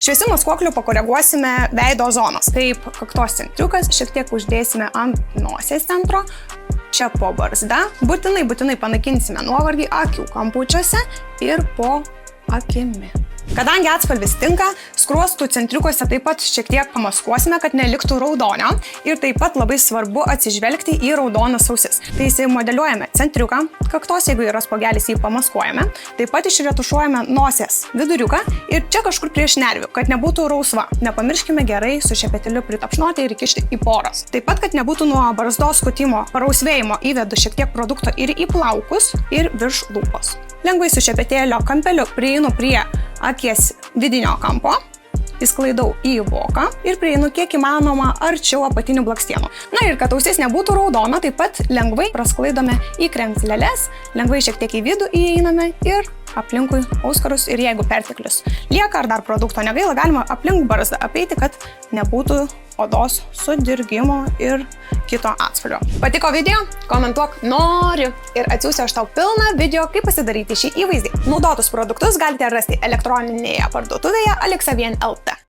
Šviesiu maskuokliu pakoreguosime veido zonas. Kaip kaktos centriukas, šiek tiek uždėsime ant nosies centro, čia po barzda. Būtinai panaikinsime nuovargį akių kampučiuose ir po akimi. Kadangi atspalvis tinka, skruostų centriukuose taip pat šiek tiek pamaskuosime, kad neliktų raudonio. Ir taip pat labai svarbu atsižvelgti į raudonas ausis. Tai įsimodeliuojame centriuką kaktos, jeigu yra spogelis, jį pamaskuojame. Taip pat išretušuojame nosies viduriuką ir čia kažkur prieš nervių, kad nebūtų rausva. Nepamirškime gerai su šepetėliu pritapšnoti ir įkišti į poras. Taip pat, kad nebūtų nuo barzdos skutimo parausvėjimo, įvedu šiek tiek produkto ir į plaukus ir virš lūpos. Lengvai su šepetėlio kampeliu prieinu prie akies vidinio kampo, įsklaidau į voką ir prieinu kiek įmanoma arčiau apatinių blakstienų. Na ir kad ausis nebūtų raudona, taip pat lengvai prasklaidome į kremzleles, lengvai šiek tiek į vidų įeiname ir aplinkui auskarus ir jeigu perteklius lieka ar dar produkto negaila, galima aplink barzdą apeiti, kad nebūtų odos sudirgimo ir kito atspalvio. Patiko video? Komentuok noriu ir atsiųsiu aš tau pilną video, kaip pasidaryti šį įvaizdį. Naudotus produktus galite rasti elektroninėje parduotuvėje Alexa Vien LT.